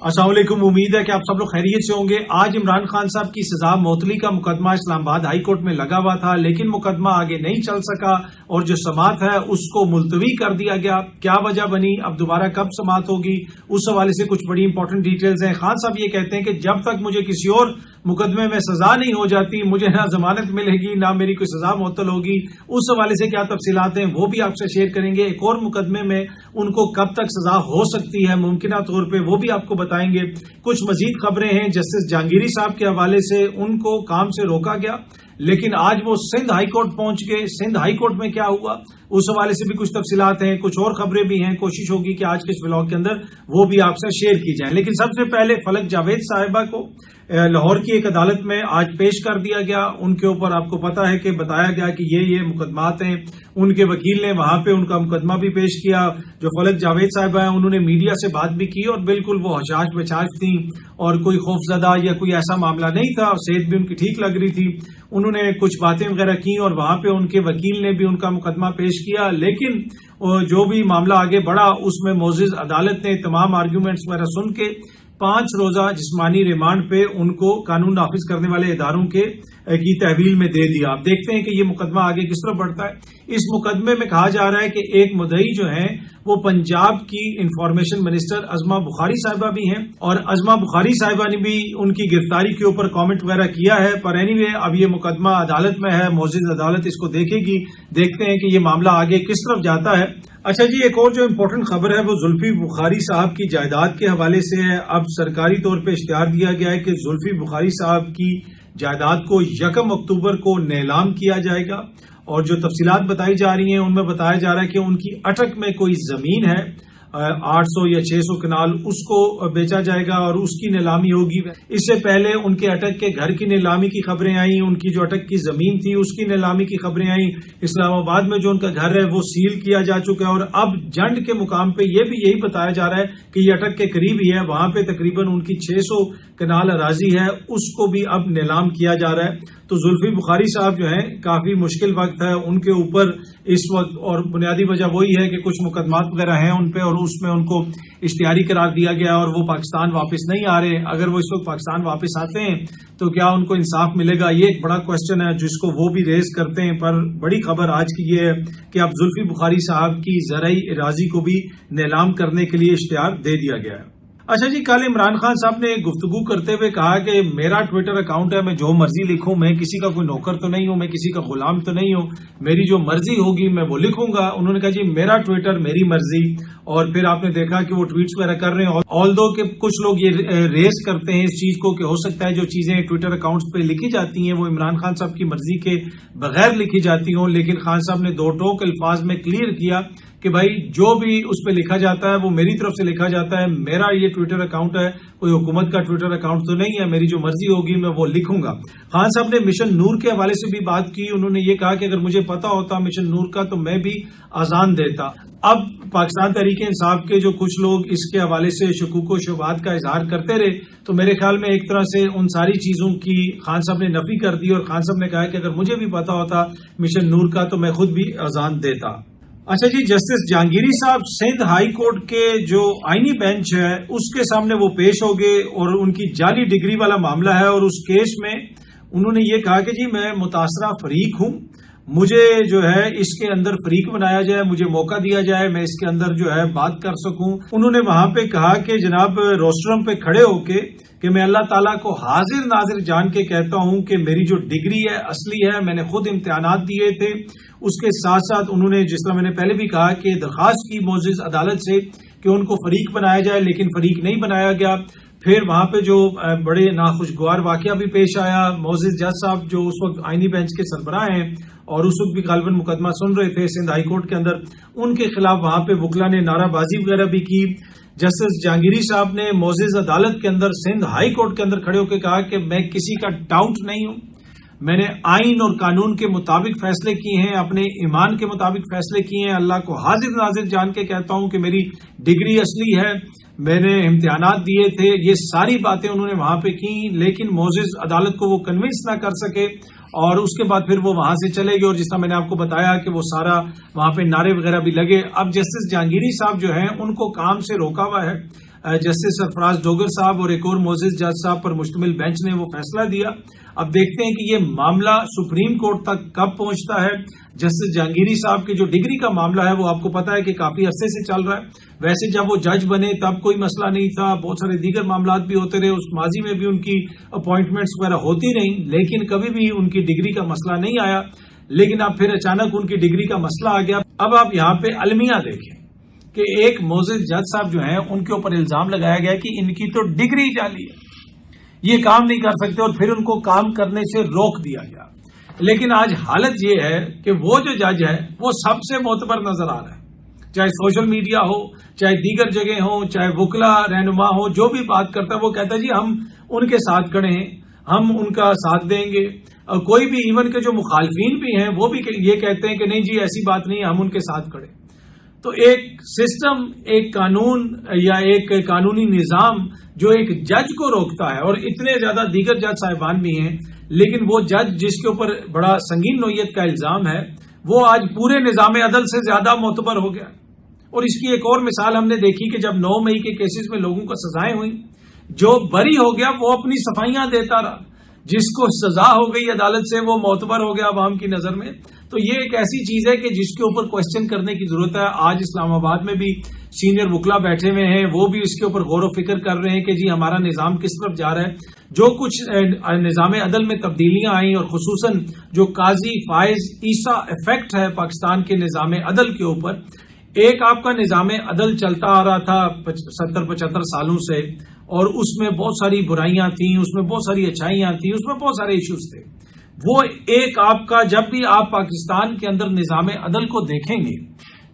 अस्सलाम वालेकुम। उम्मीद है कि आप सब लोग खैरियत से होंगे। आज इमरान खान साहब की सजा मौतली का मुकदमा इस्लामाबाद हाई कोर्ट में लगा हुआ था, लेकिन मुकदमा आगे नहीं चल सका और जो समाअत है उसको मुलतवी कर दिया गया। क्या वजह बनी, अब दोबारा कब समाअत होगी, उस हवाले से कुछ बड़ी इंपॉर्टेंट डिटेल्स हैं। खान साहब ये कहते हैं कि जब तक मुझे किसी और मुकदमे में सजा नहीं हो जाती, मुझे ना जमानत मिलेगी ना मेरी कोई सजा मुअत्तल होगी। उस हवाले से क्या तफसीलात हैं वो भी आपसे शेयर करेंगे। एक और मुकदमे में उनको कब तक सजा हो सकती है मुमकिना तौर पे, वो भी आपको बताएंगे। कुछ मजीद खबरें हैं जस्टिस जहांगीरी साहब के हवाले से, उनको काम से रोका गया लेकिन आज वो सिंध हाई कोर्ट पहुंच गए। सिंध हाई कोर्ट में क्या हुआ उस हवाले से भी कुछ तफसीलात हैं, कुछ और खबरें भी हैं। कोशिश होगी कि आज के इस व्लॉग के अंदर वो भी आपसे शेयर की जाए। लेकिन सबसे पहले फलक जावेद साहिबा को लाहौर की एक अदालत में आज पेश कर दिया गया। उनके ऊपर आपको पता है कि बताया गया कि ये मुकदमात हैं। उनके वकील ने वहां पे उनका मुकदमा भी पेश किया। जो फलक जावेद साहिबा हैं उन्होंने मीडिया से बात भी की और बिल्कुल वो हशाश बचाश थी और कोई खौफजदा या कोई ऐसा मामला नहीं था। सेहत भी उनकी ठीक लग रही थी। उन्होंने कुछ बातें वगैरह की और वहां पे उनके वकील ने भी उनका मुकदमा पेश किया। लेकिन जो भी मामला आगे बढ़ा उसमें मोअज़्ज़िज़ अदालत ने तमाम आर्ग्यूमेंट्स वगैरह सुन के 5 रोजा जिस्मानी रिमांड पे उनको कानून नाफिज करने वाले इदारों की तहवील में दे दिया। आप देखते हैं कि ये मुकदमा आगे किस तरह बढ़ता है। इस मुकदमे में कहा जा रहा है कि एक मुद्दई जो है वो पंजाब की इंफॉर्मेशन मिनिस्टर अज़मा बुखारी साहिबा भी हैं और अज़मा बुखारी साहिबा ने भी उनकी गिरफ्तारी के ऊपर कमेंट वगैरह किया है। पर एनीवे अब ये मुकदमा अदालत में है, मोअज़्ज़िज़ अदालत इसको देखेगी। देखते हैं कि ये मामला आगे किस तरफ जाता है। अच्छा जी, एक और जो इम्पोर्टेंट खबर है वो जुल्फी बुखारी साहब की जायदाद के हवाले से है। अब सरकारी तौर पर इश्तिहार दिया गया है कि जुल्फी बुखारी साहब की जायदाद को 1 अक्टूबर को नीलाम किया जाएगा और जो तफसीलात बताई जा रही हैं उनमें बताया जा रहा है कि उनकी अटक में कोई जमीन है 800 या 600 कनाल, उसको बेचा जाएगा और उसकी नीलामी होगी। इससे पहले उनके अटक के घर की नीलामी की खबरें आई, उनकी जो अटक की जमीन थी उसकी नीलामी की खबरें आई। इस्लामाबाद में जो उनका घर है वो सील किया जा चुका है और अब जंड के मुकाम पे ये भी यही बताया जा रहा है कि ये अटक के करीब ही है, वहां पे तकरीबन उनकी 600 कनाल अराजी है, उसको भी अब नीलाम किया जा रहा है। तो जुल्फी बुखारी साहब जो हैं काफी मुश्किल वक्त है उनके ऊपर इस वक्त और बुनियादी वजह वही है कि कुछ मुकदमात वगैरह हैं उन पे और उसमें उनको इश्तिहारी करार दिया गया और वो पाकिस्तान वापस नहीं आ रहे। अगर वो इस वक्त पाकिस्तान वापस आते हैं तो क्या उनको इंसाफ मिलेगा, ये एक बड़ा क्वेश्चन है जिसको वो भी रेज करते हैं। पर बड़ी खबर आज की ये है कि अब जुल्फी बुखारी साहब की ज़राई इराजी को भी नीलाम करने के लिए इश्तिहार दे दिया गया है। अच्छा जी, कल इमरान खान साहब ने गुफ्तगू करते हुए कहा कि मेरा ट्विटर अकाउंट है, मैं जो मर्जी लिखूं, मैं किसी का कोई नौकर तो नहीं हूं, मैं किसी का गुलाम तो नहीं हूं, मेरी जो मर्जी होगी मैं वो लिखूंगा। उन्होंने कहा जी मेरा ट्विटर मेरी मर्जी। और फिर आपने देखा कि वो ट्वीट्स वगैरह कर रहे हैं। ऑल्दो के कुछ लोग ये रेस करते हैं इस चीज को कि हो सकता है जो चीजें ट्विटर अकाउंट्स पे लिखी जाती हैं वो इमरान खान साहब की मर्जी के बगैर लिखी जाती हों। लेकिन खान साहब ने 2 टोक अल्फाज में क्लियर किया कि भाई जो भी उस पर लिखा जाता है वो मेरी तरफ से लिखा जाता है, मेरा ये ट्विटर अकाउंट है, कोई हुकूमत का ट्विटर अकाउंट तो नहीं है, मेरी जो मर्जी होगी मैं वो लिखूंगा। खान साहब ने मिशन नूर के हवाले से भी बात की। उन्होंने ये कहा कि अगर मुझे पता होता मिशन नूर का तो मैं भी अजान देता। अब पाकिस्तान तहरीक इंसाफ के जो कुछ लोग इसके हवाले से शकूक व शुबहात का इजहार करते रहे तो मेरे ख्याल में एक तरह से उन सारी चीजों की खान साहब ने नफी कर दी और खान साहब ने कहा कि अगर मुझे भी पता होता मिशन नूर का तो मैं खुद भी अजान देता। अच्छा जी, जस्टिस जहांगीरी साहब सिंध हाई कोर्ट के जो आईनी बेंच है उसके सामने वो पेश हो गए और उनकी जाली डिग्री वाला मामला है और उस केस में उन्होंने ये कहा कि जी मैं मुतासरा फरीक हूं, मुझे जो है इसके अंदर फरीक बनाया जाए, मुझे मौका दिया जाए, मैं इसके अंदर जो है बात कर सकूं। उन्होंने वहां पे कहा कि जनाब रोस्ट्रम पे खड़े होके कि मैं अल्लाह ताला को हाजिर नाजिर जान के कहता हूं कि मेरी जो डिग्री है असली है, मैंने खुद इम्तिहानात दिए थे। उसके साथ साथ उन्होंने जिस तरह मैंने पहले भी कहा कि दरखास्त की मोअज़्ज़िज़ अदालत से कि उनको फरीक बनाया जाए, लेकिन फरीक नहीं बनाया गया। फिर वहां पे जो बड़े नाखुशगवार वाकया भी पेश आया, मोअज़्ज़िज़ जज साहब जो उस वक्त आईनी बेंच के सरबराह हैं और उस वक्त भी गालिबन मुकदमा सुन रहे थे सिंध हाई कोर्ट के अंदर, उनके खिलाफ वहां पे वकला ने नाराबाजी वगैरह भी की। जस्टिस जहांगीरी साहब ने मोअज़्ज़िज़ अदालत के अंदर सिंध हाई कोर्ट के अंदर खड़े होकर कहा कि मैं किसी का डाउट नहीं हूं, मैंने आइन और कानून के मुताबिक फैसले किए हैं, अपने ईमान के मुताबिक फैसले किए हैं, अल्लाह को हाजिर नाजिर जान के कहता हूं कि मेरी डिग्री असली है, मैंने इम्तिहानात दिए थे। ये सारी बातें उन्होंने वहां पे की, लेकिन मोअज़्ज़िज़ अदालत को वो कन्विंस ना कर सके और उसके बाद फिर वो वहां से चले गए और जिस तरह मैंने आपको बताया कि वो सारा वहां पे नारे वगैरह भी लगे। अब जस्टिस जहांगीरी साहब जो हैं उनको काम से रोका हुआ है जस्टिस सरफराज डोगर साहब और एक और मोजिज जज साहब पर मुश्तमिल बेंच ने वो फैसला दिया। अब देखते हैं कि ये मामला सुप्रीम कोर्ट तक कब पहुंचता है। जस्टिस जहांगीरी साहब के जो डिग्री का मामला है वो आपको पता है कि काफी अरसे से चल रहा है। वैसे जब वो जज बने तब कोई मसला नहीं था, बहुत सारे दीगर मामला भी होते रहे, उस माजी में भी उनकी अपॉइंटमेंट्स वगैरह होती रही, लेकिन कभी भी उनकी डिग्री का मसला नहीं आया। लेकिन अब फिर अचानक उनकी डिग्री का मसला आ गया। अब आप यहाँ पे अलमिया देखें कि एक मोजिज जज साहब जो हैं उनके ऊपर इल्जाम लगाया गया कि इनकी तो डिग्री जाली है, ये काम नहीं कर सकते, और फिर उनको काम करने से रोक दिया गया। लेकिन आज हालत ये है कि वो जो जज है वो सबसे मोतबर नजर आ रहा है, चाहे सोशल मीडिया हो, चाहे दीगर जगह हो, चाहे वकला रहनुमा हो, जो भी बात करता है वो कहता है जी हम उनके साथ खड़े हैं, हम उनका साथ देंगे। कोई भी इवन के जो मुखालफीन भी हैं वो भी ये कहते हैं कि नहीं जी ऐसी बात नहीं है, हम उनके साथ खड़े। तो एक सिस्टम, एक कानून या एक कानूनी निजाम जो एक जज को रोकता है, और इतने ज्यादा दीगर जज साहिबान भी हैं, लेकिन वो जज जिसके ऊपर बड़ा संगीन नोयत का इल्जाम है वो आज पूरे निजाम अदल से ज्यादा मोतबर हो गया। और इसकी एक और मिसाल हमने देखी कि जब 9 मई के केसेस में लोगों को सजाएं हुई, जो बरी हो गया वो अपनी सफाइयां देता रहा, जिसको सजा हो गई अदालत से वो मोतबर हो गया अवाम की नजर में। तो ये एक ऐसी चीज है कि जिसके ऊपर क्वेश्चन करने की जरूरत है। आज इस्लामाबाद में भी सीनियर वकला बैठे हुए हैं, वो भी इसके ऊपर गौर व फिक्र कर रहे हैं कि जी हमारा निजाम किस तरफ जा रहा है। जो कुछ निजाम अदल में तब्दीलियां आई, और खुसूसन जो काजी फायज ईसा इफेक्ट है पाकिस्तान के निजाम अदल के ऊपर। एक आपका निजाम अदल चलता आ रहा था 70-75 सालों से, और उसमें बहुत सारी बुराइयां थी, उसमें बहुत सारी अच्छाइयां थी, उसमें बहुत सारे इश्यूज थे। वो एक आपका, जब भी आप पाकिस्तान के अंदर निजाम अदल को देखेंगे,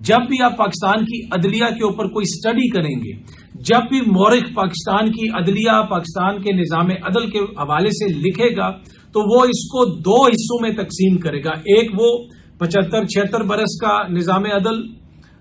जब भी आप पाकिस्तान की अदलिया के ऊपर कोई स्टडी करेंगे, जब भी मौरिख पाकिस्तान की अदलिया पाकिस्तान के निजाम अदल के हवाले से लिखेगा, तो वो इसको 2 हिस्सों में तकसीम करेगा। एक वो 75-76 बरस का निजाम अदल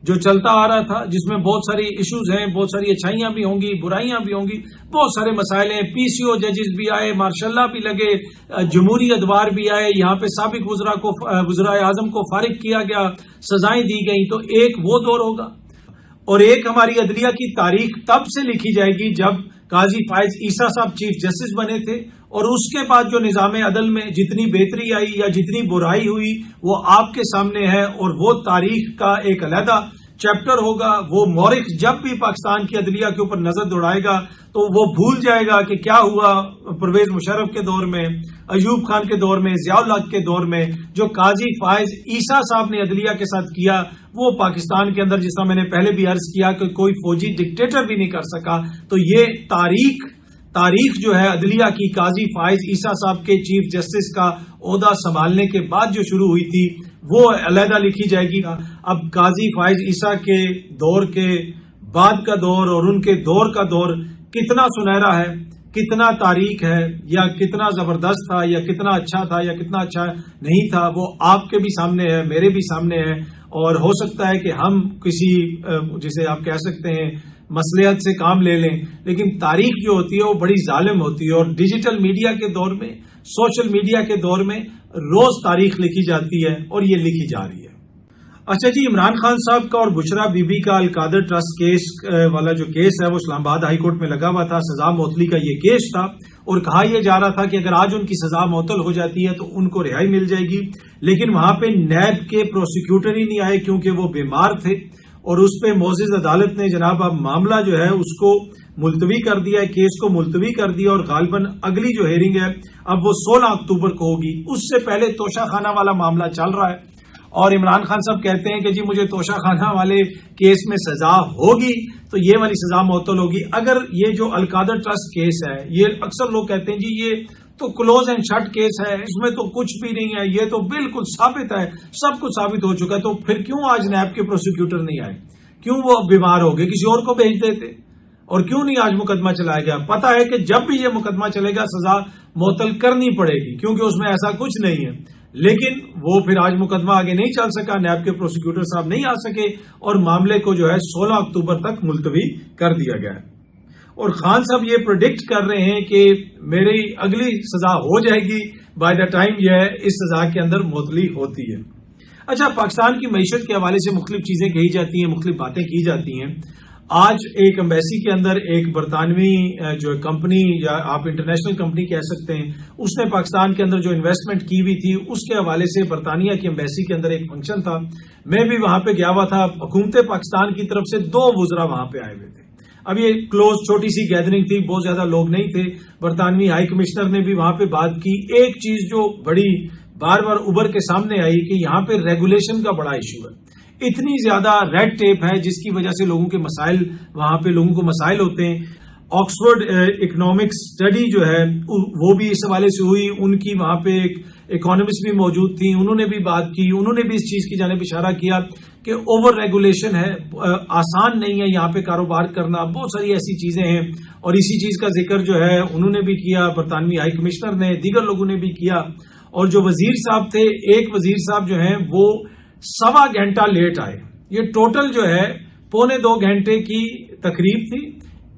जो चलता आ रहा था, जिसमें बहुत सारी इश्यूज हैं, बहुत सारी अच्छाइयां भी होंगी, बुराइयां भी होंगी, बहुत सारे मसाइल हैं। पीसीओ जजेस भी आए, मार्शल्ला भी लगे, जमहूरी अदवार भी आए, यहाँ पे साबिक वज़राए आजम को फारिग किया गया, सजाएं दी गई। तो एक वो दौर होगा, और एक हमारी अदलिया की तारीख तब से लिखी जाएगी जब काजी फायज ईसा साहब चीफ जस्टिस बने थे, और उसके बाद जो निजाम अदल में जितनी बेहतरी आई या जितनी बुराई हुई वो आपके सामने है। और वो तारीख का एक अलहदा चैप्टर होगा। वो मौरिख जब भी पाकिस्तान की अदलिया के ऊपर नजर दौड़ाएगा तो वो भूल जाएगा कि क्या हुआ परवेज मुशर्रफ के दौर में, अयूब खान के दौर में, जियाउल हक के दौर में। जो काजी फायज ईसा साहब ने अदलिया के साथ किया, वो पाकिस्तान के अंदर, जिसका मैंने पहले भी अर्ज किया कि कोई फौजी डिक्टेटर भी नहीं कर सका। तो ये तारीख जो है अदलिया की, काजी फायज ईसा साहब के चीफ जस्टिस का ओहदा संभालने के बाद जो शुरू हुई थी, वो अलहदा लिखी जाएगी। अब काजी फायज ईसा के दौर के बाद का दौर और उनके दौर का दौर कितना सुनहरा है, कितना तारीख है, या कितना जबरदस्त था, या कितना अच्छा था, या कितना अच्छा नहीं था, वो आपके भी सामने है, मेरे भी सामने है। और हो सकता है कि हम किसी, जिसे आप कह सकते हैं, मसलियत से काम ले लें, लेकिन तारीख जो होती है वो बड़ी जालिम होती है। और डिजिटल मीडिया के दौर में, सोशल मीडिया के दौर में रोज तारीख लिखी जाती है, और ये लिखी जा रही है। अच्छा जी, इमरान खान साहब का और बुशरा बीबी का अलकादर ट्रस्ट केस वाला जो केस है वो इस्लामाबाद हाई कोर्ट में लगा हुआ था। सजा मौतली का ये केस था, और कहा यह जा रहा था कि अगर आज उनकी सजा मौतल हो जाती है तो उनको रिहाई मिल जाएगी। लेकिन वहां पे नैब के प्रोसिक्यूटर ही नहीं आए, क्योंकि वो बीमार थे, और उस पर मोअज़्ज़िज़ अदालत ने जनाब अब मामला जो है उसको मुलतवी कर दिया है, केस को मुलतवी कर दिया। और गालिबन अगली जो हेयरिंग है अब वो 16 अक्टूबर को होगी। उससे पहले तोशाखाना वाला मामला चल रहा है, और इमरान खान साहब कहते हैं कि जी मुझे तोशाखाना वाले केस में सजा होगी तो ये वाली सजा मुअत्तल होगी। अगर ये जो अलकादर ट्रस्ट केस है, ये अक्सर लोग कहते हैं जी ये तो क्लोज एंड शट केस है, इसमें तो कुछ भी नहीं है, ये तो बिल्कुल साबित है, सब कुछ साबित हो चुका है, तो फिर क्यों आज नैब के प्रोसिक्यूटर नहीं आए? क्यों वो बीमार हो गए? किसी और को भेज देते। और क्यों नहीं आज मुकदमा चलाया गया? पता है कि जब भी ये मुकदमा चलेगा सजा मुअत्तल करनी पड़ेगी, क्योंकि उसमें ऐसा कुछ नहीं है। लेकिन वो फिर आज मुकदमा आगे नहीं चल सका, नैब के प्रोसिक्यूटर साहब नहीं आ सके, और मामले को जो है 16 अक्टूबर तक मुलतवी कर दिया गया है। और खान साहब ये प्रेडिक्ट कर रहे हैं कि मेरी अगली सजा हो जाएगी बाय द टाइम यह इस सजा के अंदर मुअत्तली होती है। अच्छा, पाकिस्तान की मईशत के हवाले से मुख्तलिफ चीजें कही जाती हैं, मुख्तलिफ बातें की जाती हैं। آج ایک ایمبیسی کے اندر ایک برطانوی جو کمپنی یا آپ انٹرنیشنل کمپنی کہہ سکتے ہیں، اس نے پاکستان کے اندر جو انویسٹمنٹ کی ہوئی تھی اس کے حوالے سے برطانیہ کی ایمبیسی کے اندر ایک فنکشن تھا، میں بھی وہاں پہ گیا ہوا تھا. حکومت پاکستان کی طرف سے 2 وزراء وہاں پہ آئے ہوئے تھے. اب یہ کلوز چھوٹی سی گیدرنگ تھی، بہت زیادہ لوگ نہیں تھے. برطانوی ہائی کمشنر نے بھی وہاں پہ بات کی. ایک چیز جو بڑی بار بار ابھر کے سامنے آئی کہ یہاں پہ ریگولیشن کا بڑا ایشو ہے. اتنی زیادہ ریڈ ٹیپ ہے جس کی وجہ سے لوگوں کے مسائل، وہاں پہ لوگوں کو مسائل ہوتے ہیں. آکسفورڈ اکنامکس اسٹڈی جو ہے وہ بھی اس حوالے سے ہوئی. ان کی وہاں پہ ایک اکانومسٹ بھی موجود تھی، انہوں نے بھی بات کی. انہوں نے بھی اس چیز کی جانب اشارہ کیا کہ اوور ریگولیشن ہے، آسان نہیں ہے یہاں پہ کاروبار کرنا، بہت ساری ایسی چیزیں ہیں. اور اسی چیز کا ذکر جو ہے انہوں نے بھی کیا، برطانوی ہائی کمشنر نے، دیگر لوگوں نے بھی کیا. اور جو وزیر صاحب تھے، ایک وزیر صاحب جو ہیں وہ 1.25 گھنٹہ لیٹ آئے. یہ ٹوٹل جو ہے 1.25 گھنٹے کی تقریب تھی.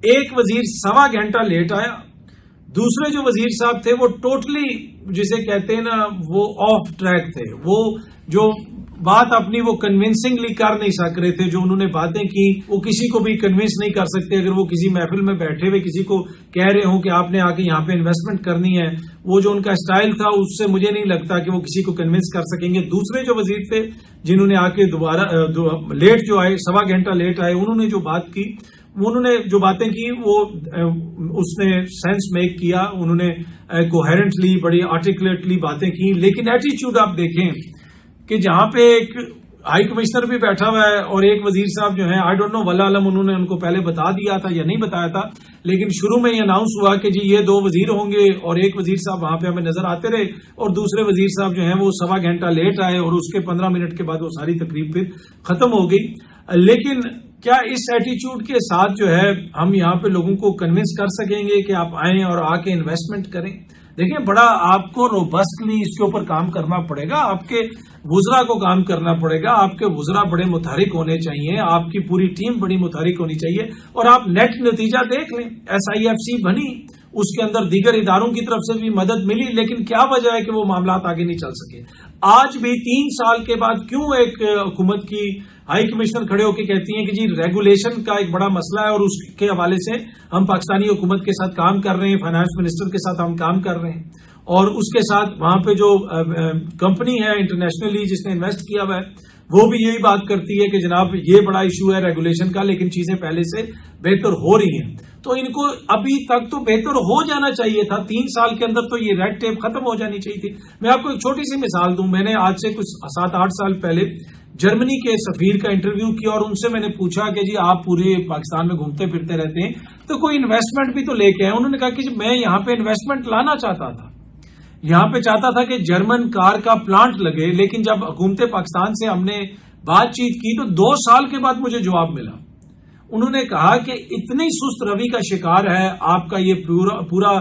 ایک وزیر 1.25 گھنٹہ لیٹ آیا. دوسرے جو وزیر صاحب تھے وہ ٹوٹلی جسے کہتے ہیں نا وہ آف ٹریک تھے. وہ جو بات اپنی وہ کنونسنگلی کر نہیں سک رہے تھے. جو انہوں نے باتیں کی وہ کسی کو بھی کنونس نہیں کر سکتے. اگر وہ کسی محفل میں بیٹھے ہوئے کسی کو کہہ رہے ہوں کہ آپ نے آ کے یہاں پہ انویسٹمنٹ کرنی ہے، وہ جو ان کا اسٹائل تھا اس سے مجھے نہیں لگتا کہ وہ کسی کو کنونس کر سکیں گے. دوسرے جو وزیر تھے جنہوں نے آ کے دوبارہ لیٹ جو آئے، 1.25 گھنٹہ لیٹ آئے، انہوں نے جو بات کی، انہوں نے جو باتیں کی وہ اس نے سینس میک کیا. انہوں نے کوہیرنٹلی بڑی آرٹیکولیٹلی باتیں کی. لیکن ایٹیچیوڈ آپ دیکھیں کہ جہاں پہ ایک ہائی کمشنر بھی بیٹھا ہوا ہے اور ایک وزیر صاحب جو ہیں، آئی ڈونٹ نو واللہ علم انہوں نے ان کو پہلے بتا دیا تھا یا نہیں بتایا تھا، لیکن شروع میں یہ اناؤنس ہوا کہ جی یہ 2 وزیر ہوں گے اور ایک وزیر صاحب وہاں پہ ہمیں نظر آتے رہے اور دوسرے وزیر صاحب جو ہیں وہ 1.25 گھنٹہ لیٹ آئے اور اس کے 15 منٹ کے بعد وہ ساری تقریب پھر ختم ہو گئی. لیکن کیا اس ایٹیچیوڈ کے ساتھ جو ہے ہم یہاں پہ لوگوں کو کنونس کر سکیں گے کہ آپ آئیں اور آ کے انویسٹمنٹ کریں؟ دیکھیں بڑا آپ کو روبسٹلی اس کے اوپر کام کرنا پڑے گا. آپ کے وزراء کو کام کرنا پڑے گا. آپ کے وزراء بڑے متحرک ہونے چاہیے. آپ کی پوری ٹیم بڑی متحرک ہونی چاہیے. اور آپ نیٹ نتیجہ دیکھ لیں، SIFC بنی، اس کے اندر دیگر اداروں کی طرف سے بھی مدد ملی، لیکن کیا وجہ ہے کہ وہ معاملات آگے نہیں چل سکے؟ آج بھی 3 سال کے بعد کیوں ایک حکومت کی ہائی کمشنر کھڑے ہو کے کہتی ہیں کہ جی ریگولیشن کا ایک بڑا مسئلہ ہے اور اس کے حوالے سے ہم پاکستانی حکومت کے ساتھ کام کر رہے ہیں، فائنانس منسٹر کے ساتھ ہم کام کر رہے ہیں، اور اس کے ساتھ وہاں پہ جو کمپنی ہے انٹرنیشنلی جس نے انویسٹ کیا ہوا ہے وہ بھی یہی بات کرتی ہے کہ جناب یہ بڑا ایشو ہے ریگولیشن کا، لیکن چیزیں پہلے سے بہتر ہو رہی ہیں. تو ان کو ابھی تک تو بہتر ہو جانا چاہیے تھا. 3 سال کے اندر تو یہ ریڈ ٹیپ ختم ہو جانی چاہیے تھی. میں آپ کو ایک چھوٹی سی مثال دوں. میں نے آج سے کچھ 7-8 سال پہلے جرمنی کے سفیر کا انٹرویو کیا اور ان سے میں نے پوچھا کہ جی آپ پورے پاکستان میں گھومتے پھرتے رہتے ہیں تو کوئی انویسٹمنٹ بھی تو لے کے آئے. انہوں نے کہا کہ میں یہاں پہ انویسٹمنٹ لانا چاہتا تھا، یہاں پہ چاہتا تھا کہ جرمن کار کا پلانٹ لگے، لیکن جب حکومت پاکستان سے ہم نے بات چیت کی تو 2 سال کے بعد مجھے جواب ملا. انہوں نے کہا کہ اتنی سست روی کا شکار ہے آپ کا یہ پورا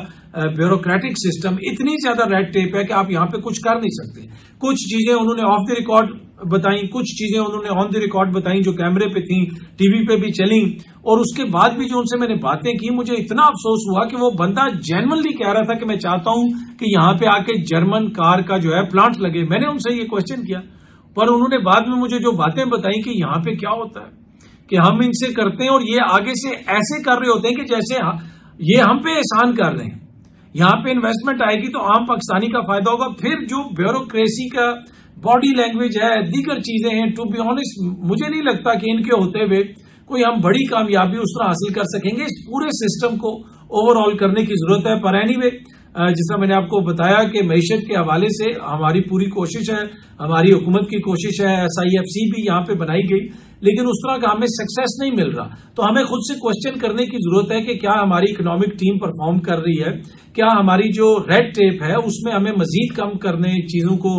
بیوروکریٹک سسٹم، اتنی زیادہ ریڈ ٹیپ ہے کہ آپ یہاں پہ کچھ کر نہیں سکتے. کچھ چیزیں انہوں نے آف دی ریکارڈ بتائیں، کچھ چیزیں انہوں نے آن دی ریکارڈ بتائیں جو کیمرے پہ تھیں، ٹی وی پہ بھی چلیں، اور اس کے بعد بھی جو ان سے میں نے باتیں کی مجھے اتنا افسوس ہوا کہ وہ بندہ جینوئنلی کہہ رہا تھا کہ میں چاہتا ہوں کہ یہاں پہ آ کے جرمن کار کا جو ہے پلانٹ لگے. میں نے ان سے یہ کوشچن کیا، پر انہوں نے بعد میں مجھے جو باتیں بتائیں کہ یہاں پہ کیا ہوتا ہے کہ ہم ان سے کرتے ہیں اور یہ آگے سے ایسے کر رہے ہوتے ہیں کہ جیسے یہ ہم پہ احسان کر رہے ہیں. یہاں پہ انویسٹمنٹ آئے گی تو عام پاکستانی کا فائدہ ہوگا. پھر جو بیوروکریسی کا باڈی لینگویج ہے، دیگر چیزیں ہیں، ٹو بی آنیسٹ مجھے نہیں لگتا کہ ان کے ہوتے ہوئے کوئی ہم بڑی کامیابی اس طرح حاصل کر سکیں گے. اس پورے سسٹم کو اوور آل کرنے کی ضرورت ہے. پر اینی وے جس طرح میں نے آپ کو بتایا کہ معیشت کے حوالے سے ہماری پوری کوشش ہے، ہماری حکومت کی کوشش ہے، SIFC بھی یہاں پہ بنائی گئی، لیکن اس طرح کا ہمیں سکسیس نہیں مل رہا. تو ہمیں خود سے کوشچن کرنے کی ضرورت ہے کہ کیا ہماری اکنامک ٹیم پرفارم کر رہی ہے، کیا ہماری جو ریڈ ٹیپ ہے اس میں ہمیں مزید کم کرنے، چیزوں کو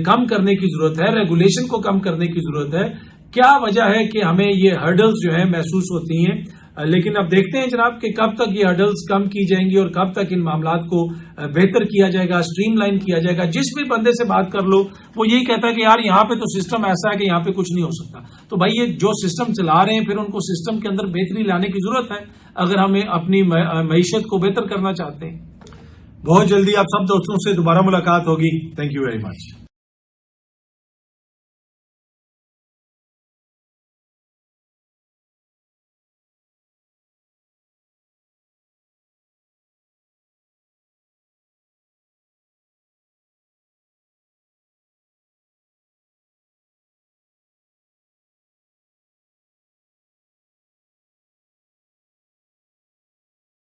کم کرنے کی ضرورت ہے، ریگولیشن کو کم کرنے کی ضرورت ہے. کیا وجہ ہے کہ ہمیں یہ ہرڈلز جو ہیں محسوس ہوتی ہیں. لیکن اب دیکھتے ہیں جناب کہ کب تک یہ ہرڈلز کم کی جائیں گی اور کب تک ان معاملات کو بہتر کیا جائے گا، اسٹریم لائن کیا جائے گا. جس بھی بندے سے بات کر لو وہ یہی کہتا ہے کہ یار یہاں پہ تو سسٹم ایسا ہے کہ یہاں پہ کچھ نہیں ہو سکتا. تو بھائی یہ جو سسٹم چلا رہے ہیں پھر ان کو سسٹم کے اندر بہتری لانے کی ضرورت ہے اگر ہمیں اپنی معیشت کو بہتر کرنا چاہتے ہیں. بہت جلدی آپ سب دوستوں سے دوبارہ ملاقات ہوگی. Thank you very much.